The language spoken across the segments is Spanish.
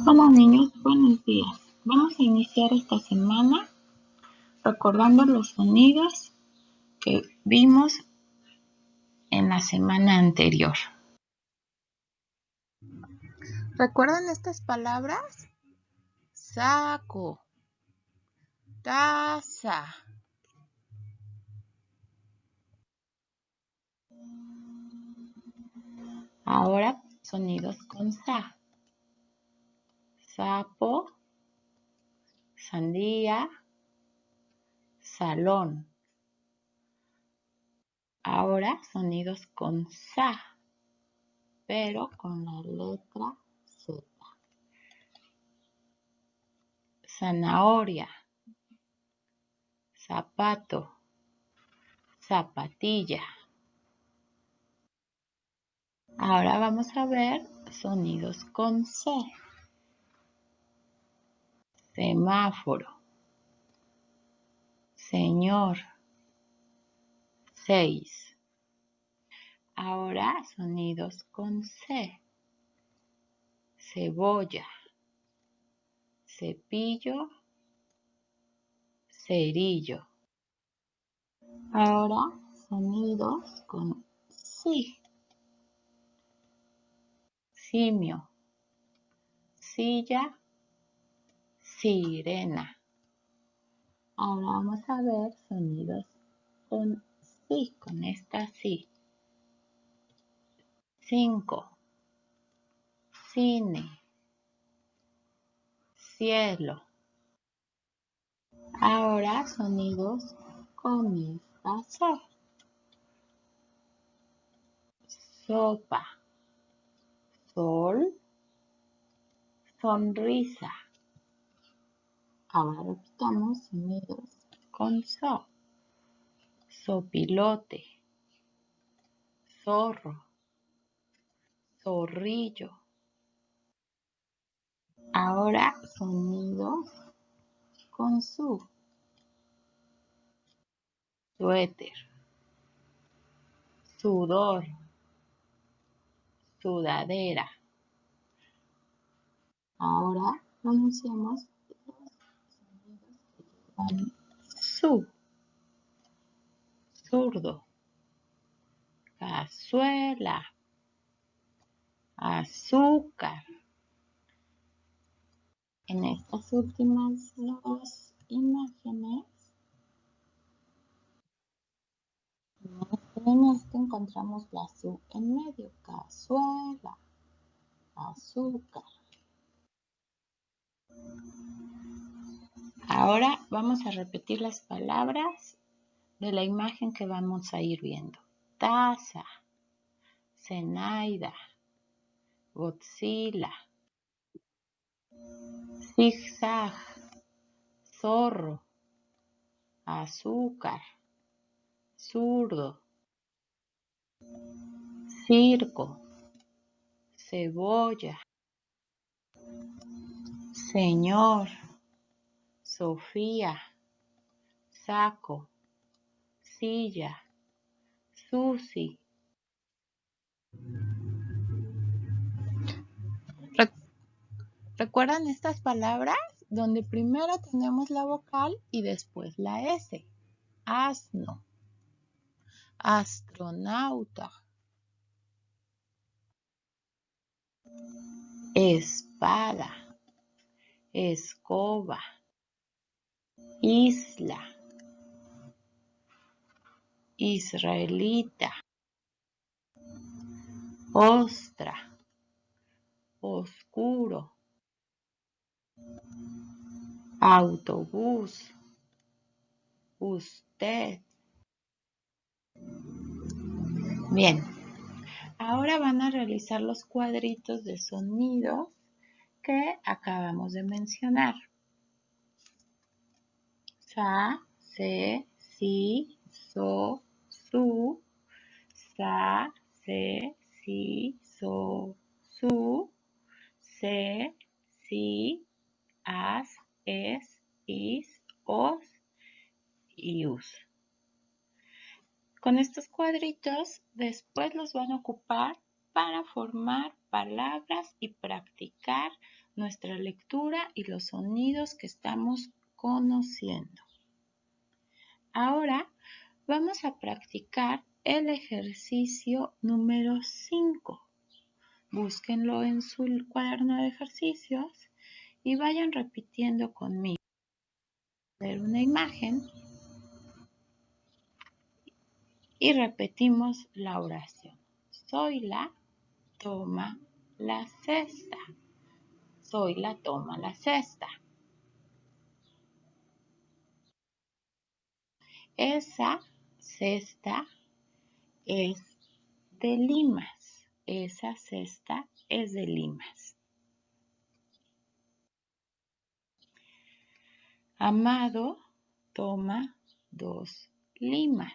Hola niños, buenos días. Vamos a iniciar esta semana recordando los sonidos que vimos en la semana anterior. ¿Recuerdan estas palabras? Saco, taza. Ahora sonidos con sa. Sapo, sandía, salón. Ahora sonidos con sa, pero con la letra Z. Zanahoria, zapato, zapatilla. Ahora vamos a ver sonidos con C. Semáforo, señor, 6. Ahora sonidos con C. Cebolla, cepillo, cerillo. Ahora sonidos con Si. Simio, silla, sirena. Ahora vamos a ver sonidos con Sí, con esta Sí. 5. Cine, cielo. Ahora sonidos con esta C. Sopa, sol, sonrisa. Ahora repitamos sonidos con So. Sopilote, zorro, zorrillo. Ahora sonidos con Su. Suéter, sudor, sudadera. Ahora pronunciamos los sonidos que llevan Su. Zurdo, cazuela, azúcar. En estas últimas dos imágenes, en esto encontramos la Su en medio, cazuela, azúcar. Ahora vamos a repetir las palabras de la imagen que vamos a ir viendo. Taza, Zenaida, Godzilla, zigzag, zorro, azúcar, zurdo, circo, cebolla, señor, Sofía, saco, silla, Susi. ¿Recuerdan estas palabras? Donde primero tenemos la vocal y después la S. Asno, astronauta, espada, escoba, isla, israelita, ostra, oscuro, autobús, usted. Bien, ahora van a realizar los cuadritos de sonidos que acabamos de mencionar. Sa, se, si, so, su, sa, se, si, so, su, se, si, as, es, is, os y us. Con estos cuadritos después los van a ocupar para formar palabras y practicar nuestra lectura y los sonidos que estamos conociendo. Ahora vamos a practicar el ejercicio número 5. Búsquenlo en su cuaderno de ejercicios y vayan repitiendo conmigo. Ver una imagen y repetimos la oración. Zoila toma la cesta. Zoila toma la cesta. Esa cesta es de limas. Esa cesta es de limas. Amado toma 2 limas.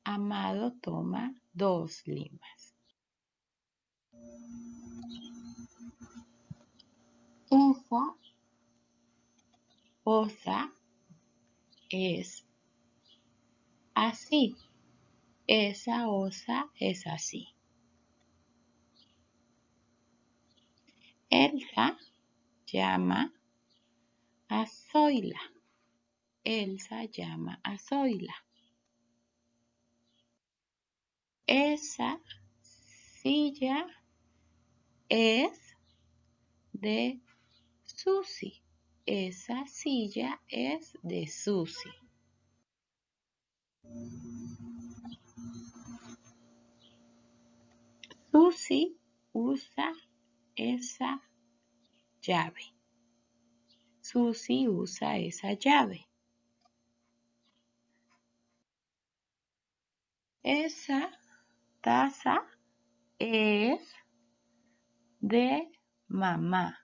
Amado toma 2 limas. Esa osa es así. Esa osa es así. Elsa llama a Zoila. Elsa llama a Zoila. Esa silla es de Susi. Esa silla es de Susi. Susi usa esa llave. Susi usa esa llave. Esa taza es de mamá.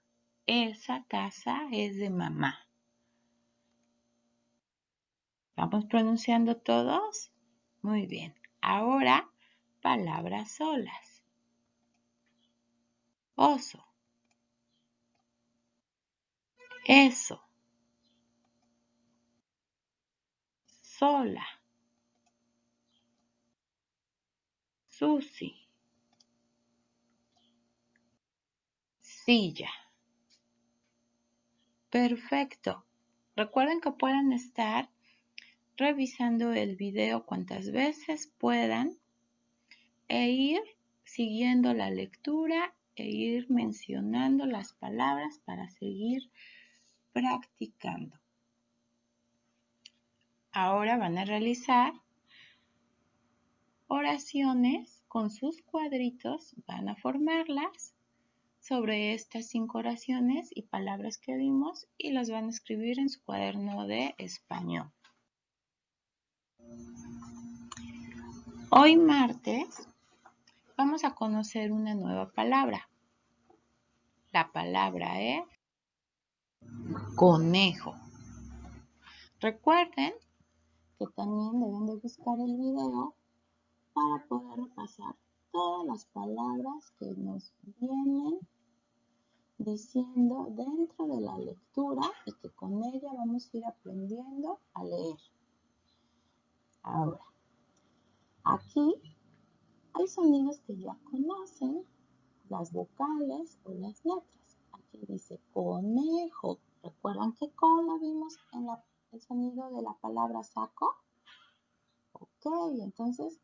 Esa taza es de mamá. ¿Vamos pronunciando todos? Muy bien. Ahora, palabras solas. Oso. Eso. Sola. Susi. Silla. Perfecto. Recuerden que pueden estar revisando el video cuantas veces puedan e ir siguiendo la lectura e ir mencionando las palabras para seguir practicando. Ahora van a realizar oraciones con sus cuadritos, van a formarlas sobre estas 5 oraciones y palabras que vimos y las van a escribir en su cuaderno de español. Hoy martes vamos a conocer una nueva palabra. La palabra es conejo. Recuerden que también deben de buscar el video para poder repasar todas las palabras que nos vienen diciendo dentro de la lectura y que con ella vamos a ir aprendiendo a leer. Ahora, aquí hay sonidos que ya conocen, las vocales o las letras. Aquí dice conejo. ¿Recuerdan que con la vimos en el sonido de la palabra saco? Ok, entonces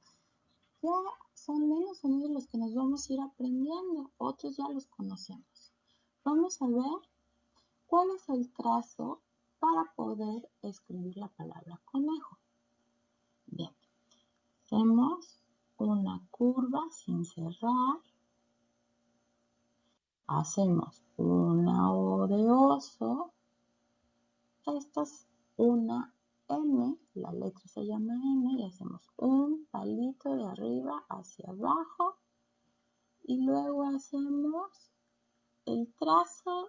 ya son menos sonidos los que nos vamos a ir aprendiendo, otros ya los conocemos. Vamos a ver cuál es el trazo para poder escribir la palabra conejo. Bien, hacemos una curva sin cerrar, hacemos una O de oso, esta es una M, la letra se llama M, y hacemos un palito de arriba hacia abajo y luego hacemos el trazo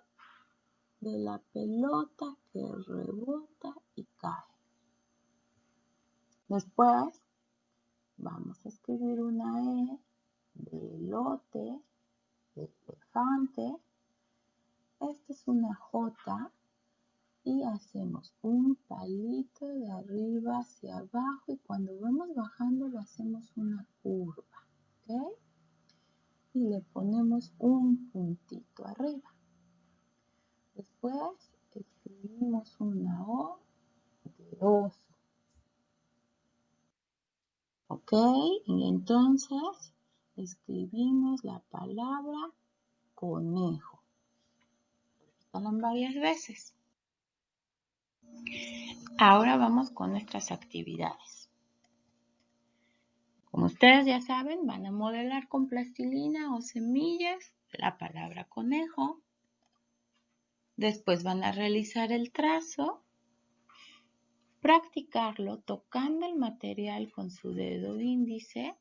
de la pelota que rebota y cae. Después vamos a escribir una E de elote, de elefante. Esta es una J y hacemos un palito de arriba hacia abajo y cuando vamos bajando lo hacemos una curva, ¿ok? Y le ponemos un puntito arriba. una O de oso. ¿Ok? Y entonces escribimos la palabra conejo. Repítanla varias veces. Ahora vamos con nuestras actividades. Como ustedes ya saben, van a modelar con plastilina o semillas la palabra conejo. Después van a realizar el trazo, practicarlo tocando el material con su dedo índice,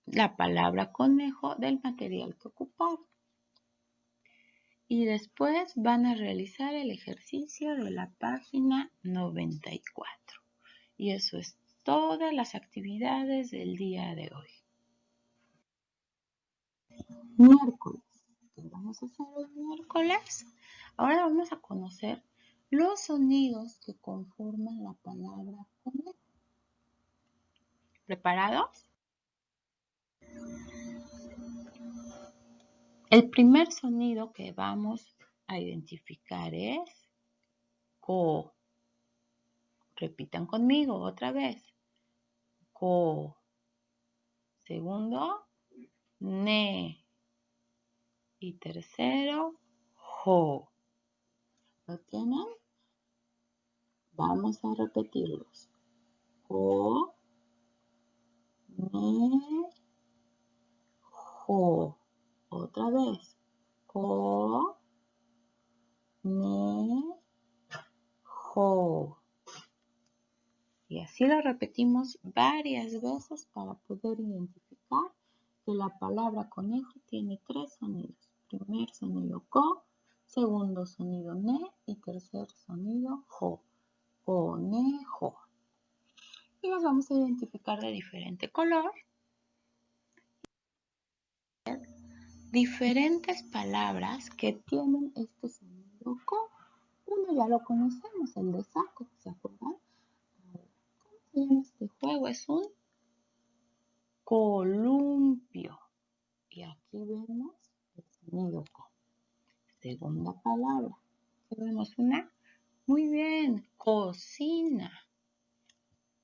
la palabra conejo del material que ocuparon. Y después van a realizar el ejercicio de la página 94. Y eso es todas las actividades del día de hoy. Miércoles. ¿Qué vamos a hacer el miércoles? Ahora vamos a conocer los sonidos que conforman la palabra conejo. ¿Preparados? El primer sonido que vamos a identificar es co. Repitan conmigo otra vez. Co. Segundo, ne. Y tercero, jo. ¿Lo tienen? Vamos a repetirlos. Co, ne, jo. Otra vez. Co, ne, jo. Y así lo repetimos varias veces para poder identificar que la palabra conejo tiene 3 sonidos. Primer sonido co, segundo sonido ne y tercer sonido jo. Conejo. Y los vamos a identificar de diferente color. Diferentes palabras que tienen este sonido co. Uno ya lo conocemos, el de saco, ¿se acuerdan? ¿Cómo se llama este juego? Es un columpio. Y aquí vemos el sonido co. Segunda palabra. Aquí vemos una. Muy bien, cocina.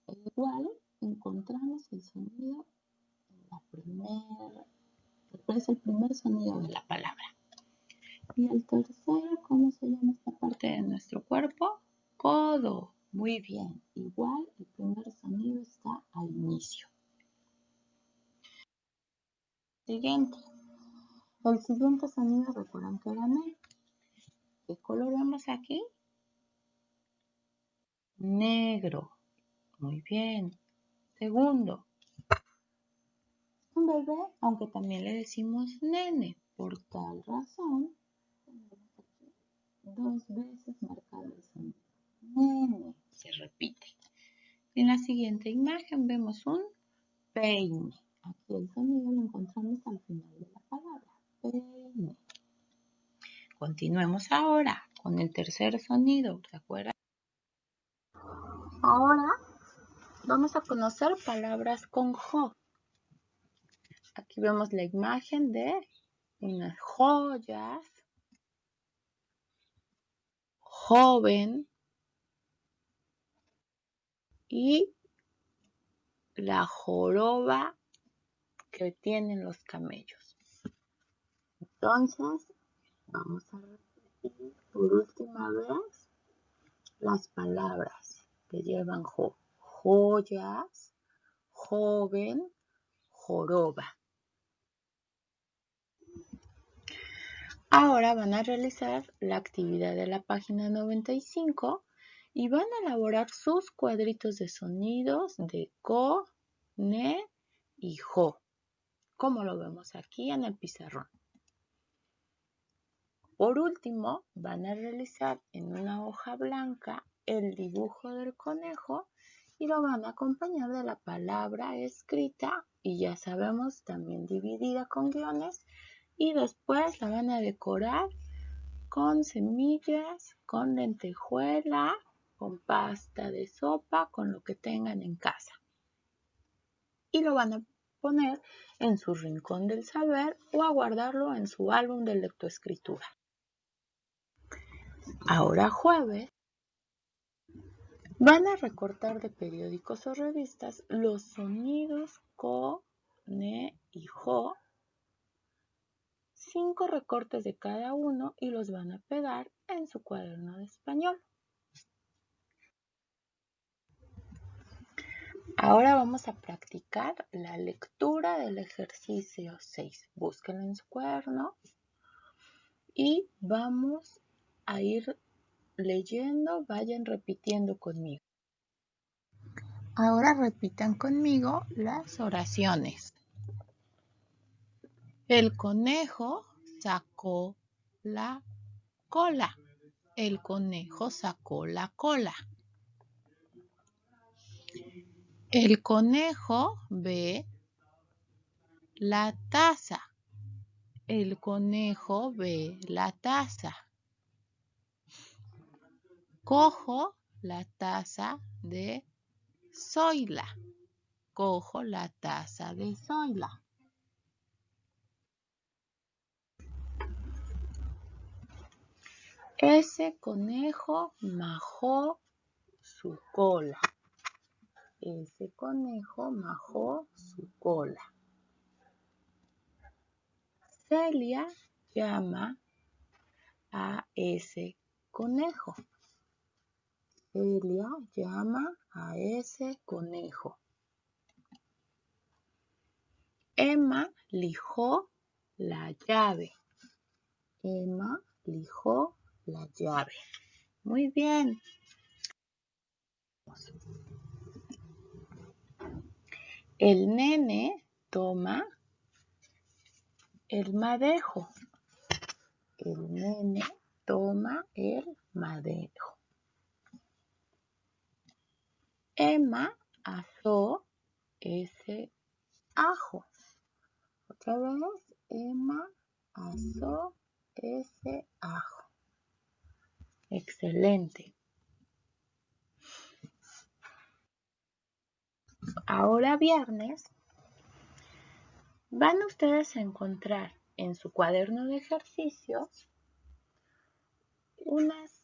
Igual encontramos el sonido en la primera. Es el primer sonido de la palabra. Y el tercero, ¿cómo se llama esta parte de nuestro cuerpo? Codo. Muy bien. Igual el primer sonido está al inicio. Siguiente. El siguiente sonido, recuerdan que era ne. ¿Qué color vemos aquí? Negro. Muy bien. Segundo. Un bebé, aunque también le decimos nene. Por tal razón, tenemos aquí 2 veces marcado el sonido. Nene. Se repite. En la siguiente imagen vemos un peine. Aquí el sonido lo encontramos al final de la palabra. Peine. Continuemos ahora con el tercer sonido. ¿Se acuerdan? Ahora vamos a conocer palabras con jo. Aquí vemos la imagen de unas joyas, joven y la joroba que tienen los camellos. Entonces, vamos a repetir por última vez las palabras que llevan jo. Joyas, joven, joroba. Ahora van a realizar la actividad de la página 95 y van a elaborar sus cuadritos de sonidos de co, ne y jo, como lo vemos aquí en el pizarrón. Por último, van a realizar en una hoja blanca el dibujo del conejo y lo van a acompañar de la palabra escrita y ya sabemos también dividida con guiones y después la van a decorar con semillas, con lentejuela, con pasta de sopa, con lo que tengan en casa. Y lo van a poner en su rincón del saber o a guardarlo en su álbum de lectoescritura. Ahora jueves van a recortar de periódicos o revistas los sonidos co, ne y jo, 5 recortes de cada uno y los van a pegar en su cuaderno de español. Ahora vamos a practicar la lectura del ejercicio 6. Búsquenlo en su cuaderno y vamos a ir leyendo, vayan repitiendo conmigo. Ahora repitan conmigo las oraciones. El conejo sacó la cola. El conejo sacó la cola. El conejo ve la taza. El conejo ve la taza. Cojo la taza de Zoila. Cojo la taza de Zoila. Ese conejo majó su cola. Ese conejo majó su cola. Celia llama a ese conejo. Celia llama a ese conejo. Emma lijó la llave. Emma lijó la llave. Muy bien. El nene toma el madejo. El nene toma el madejo. Emma asó ese ajo. Otra vez, Emma asó ese ajo. Excelente. Ahora viernes van ustedes a encontrar en su cuaderno de ejercicios unas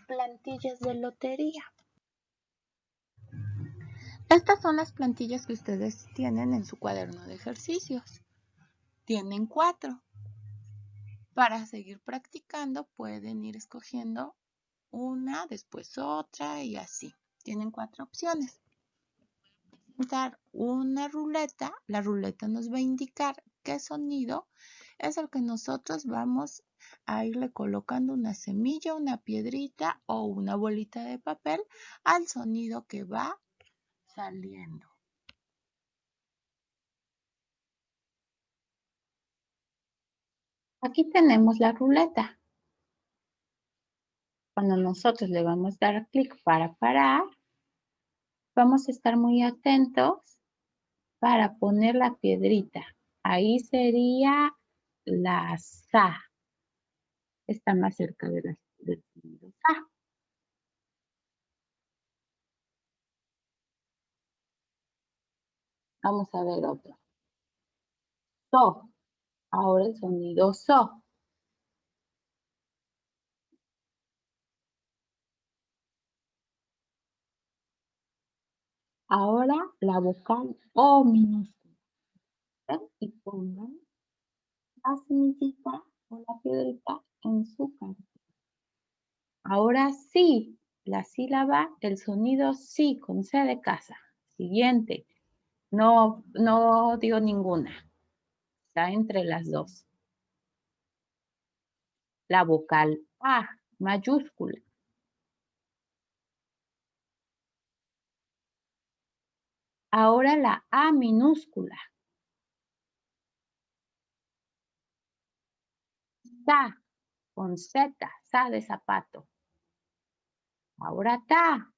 plantillas de lotería. Estas son las plantillas que ustedes tienen en su cuaderno de ejercicios. Tienen 4. Para seguir practicando pueden ir escogiendo una, después otra y así. Tienen 4 opciones. Dar una ruleta, la ruleta nos va a indicar qué sonido es el que nosotros vamos a irle colocando una semilla, una piedrita o una bolita de papel al sonido que va saliendo. Aquí tenemos la ruleta. Cuando nosotros le vamos a dar clic para parar, vamos a estar muy atentos para poner la piedrita. Ahí sería la sa. Está más cerca del sonido sa. Vamos a ver otro. So. Ahora el sonido so. Ahora la vocal O minúscula. Y pongan la semillita o la piedrita en su carta. Ahora sí, la sílaba, el sonido sí con C de casa. Siguiente. No digo ninguna. Está entre las dos. La vocal A mayúscula. Ahora la A minúscula. Sa con Z, sa de zapato. Ahora ta.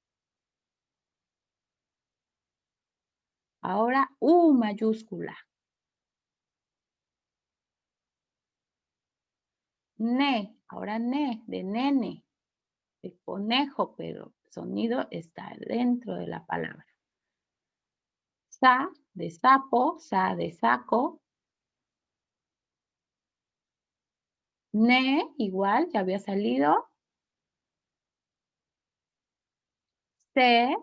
Ahora U mayúscula. Ne, ahora ne, de nene, de conejo, pero el sonido está dentro de la palabra. Sa, de sapo, sa de saco. Ne, igual, ya había salido. C,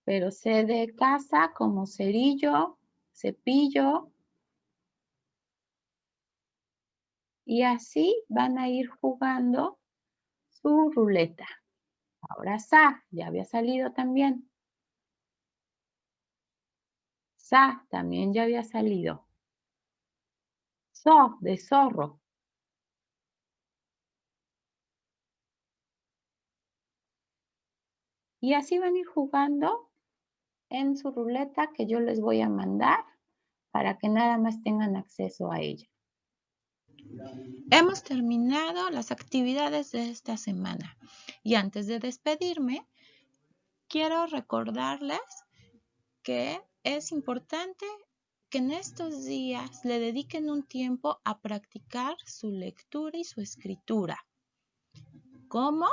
pero C de casa como cerillo, cepillo. Y así van a ir jugando su ruleta. Ahora Sa, ya había salido también. Sa también ya había salido. So de zorro. Y así van a ir jugando en su ruleta que yo les voy a mandar para que nada más tengan acceso a ella. Hemos terminado las actividades de esta semana y antes de despedirme, quiero recordarles que es importante que en estos días le dediquen un tiempo a practicar su lectura y su escritura. ¿Cómo?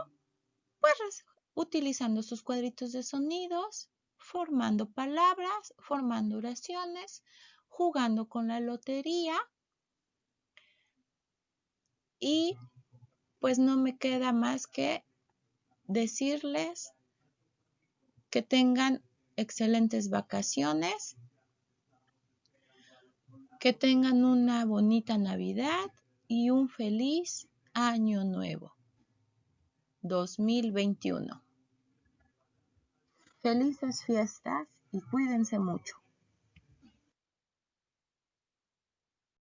Pues utilizando sus cuadritos de sonidos, formando palabras, formando oraciones, jugando con la lotería y pues no me queda más que decirles que tengan excelentes vacaciones, que tengan una bonita Navidad y un feliz año nuevo 2021. Felices fiestas y cuídense mucho.